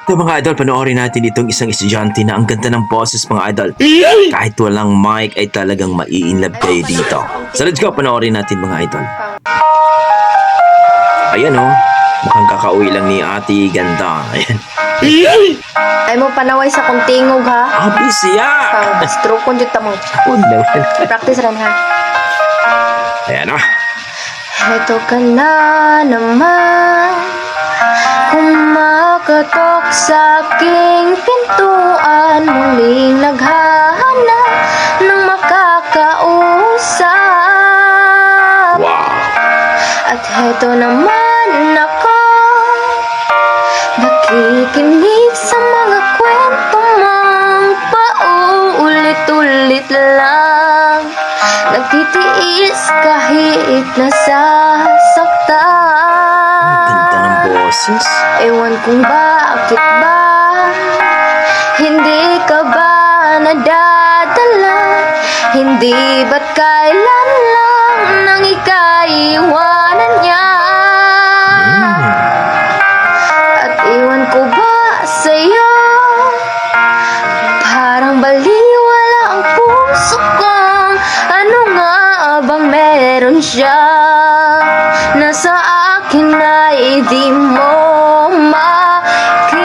So mga idol, panoorin natin itong isang estudyante na ang ganda ng boses mga idol. Kahit walang mic ay talagang mai-inlove kayo dito. So let's go, panoorin natin mga idol. Ayan oh, mukhang kakauwi lang ni ate, ganda. Ayan. Ay mo panaway sa kong tingog ha. Ah, busy ah. Stroke ko dito mo. Oh no. Practice rin ha. Ayan ah. Heto ka na naman, kumakatok sa aking pintuan, muling naghahanap ng makakausap. Wow. At heto naman ako, nakikinig sa mga kwento mong paulit-ulit lang, nagtitiis kahit nasasaktan. Ganda ng boses. Ewan kung bakit ba hindi ka ba nadadala, hindi ba't kailan lang nang ikaiwanan niya. At iwan ko ba sa'yo, parang baliwala ang puso kong ano nga bang meron siya na sa akin ay di mo makita.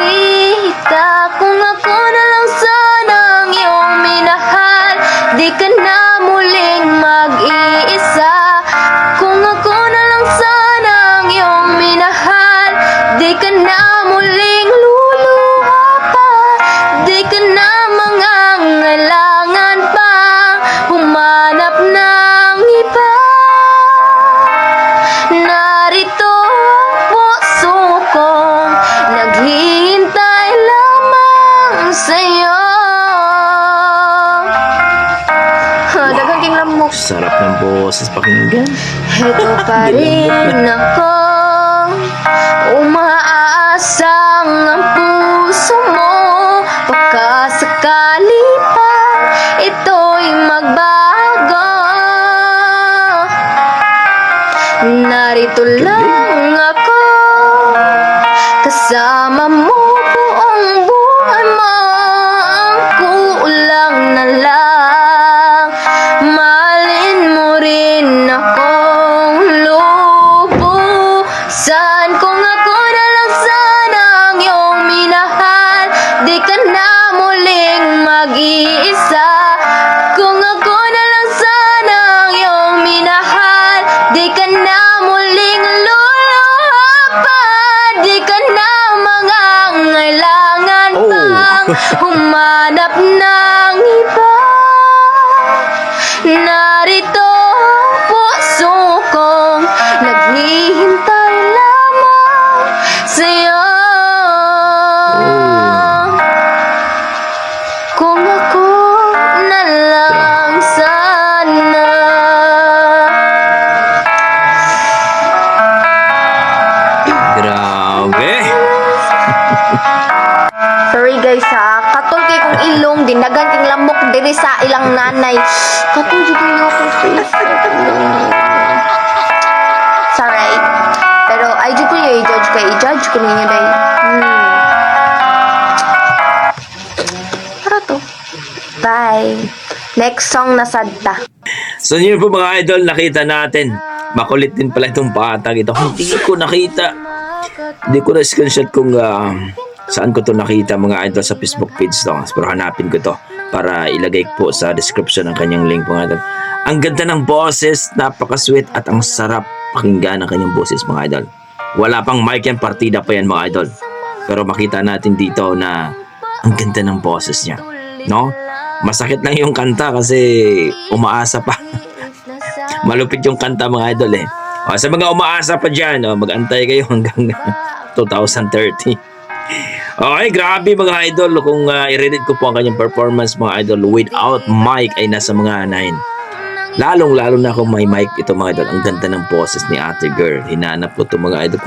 Kung ako na lang sana ang iyong minahal, di ka na muling mag-iisa. Kung ako na lang sana ang iyong minahal, di ka na muling luluha pa, di ka na mangangailangan pang humanap ng iba. Narito ang puso kong naghihintay lamang sa'yo. Daghang king lamok. Sarap ng boses pakinggan. Heto pa rin ako, umaasang ang puso mo, baka sakali pa ito'y magbago. Narito lang ako, kasama mo buong buhay mo, ang kulang na lang, mahalin mo rin akong lubusan. Kung ako na lang sana ang iyong minahal, di ka na muling mag-iisa. Kung ako na lang sana ang iyong minahal, di ka na muling luluha pa, di ka na mangangailangan pang humanap ng iba. Narito ang puso kong naghihintay lamang sa'yo. Kung ako na lang sana. Grabe. Sorry guys ha, katol kay kong ilong, dinagan king lamok diri sa ilang nanay. Katol jud niyo akong face. Sorry. Pero ay jud ko yung i-judge kay i-judge ko ninyo day. Para to. Bye. Next song na sadta. So yun po mga idol, nakita natin. Makulit din pala itong batang ito. Hindi ko nakita. Hindi ko na screenshot kung saan ko to nakita mga idol sa Facebook page to. Pero hanapin ko to para ilagay po sa description ng kanyang link mga idol. Ang ganda ng boses, napaka-sweet at ang sarap pakinggan ng kanyang boses mga idol. Wala pang mic yan, partida pa yan mga idol. Pero makita natin dito na ang ganda ng boses niya. No? Masakit lang yung kanta kasi umaasa pa. Malupit yung kanta mga idol eh. O, sa mga umaasa pa dyan, mag-antay kayo hanggang 2030. Okay, grabe mga idol. Kung i-rate ko po ang kanyang performance mga idol without mic ay nasa mga 9. Lalong-lalo na kung may mic ito mga idol. Ang ganda ng boses ni ate girl. Hinanap ko ito mga idol.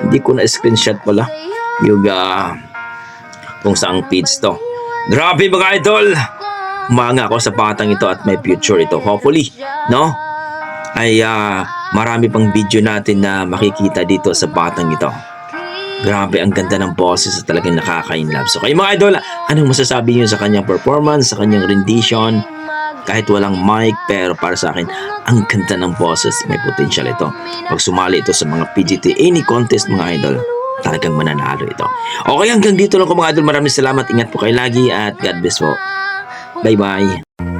Hindi ko na screenshot pala yung kung saang page to. Grabe mga idol. Umanga ako sa batang ito at may future ito. Hopefully, no? Ay marami pang video natin na makikita dito sa batang ito. Grabe, ang ganda ng boses at talagang nakaka-inlove. So kayo mga idol, anong masasabi niyo sa kanyang performance, sa kanyang rendition? Kahit walang mic, pero para sa akin, ang ganda ng boses. May potential ito. Pag sumali ito sa mga PGT any contest mga idol, talagang mananalo ito. Okay, hanggang dito lang ko mga idol. Maraming salamat. Ingat po kayo lagi at God bless po. Bye-bye.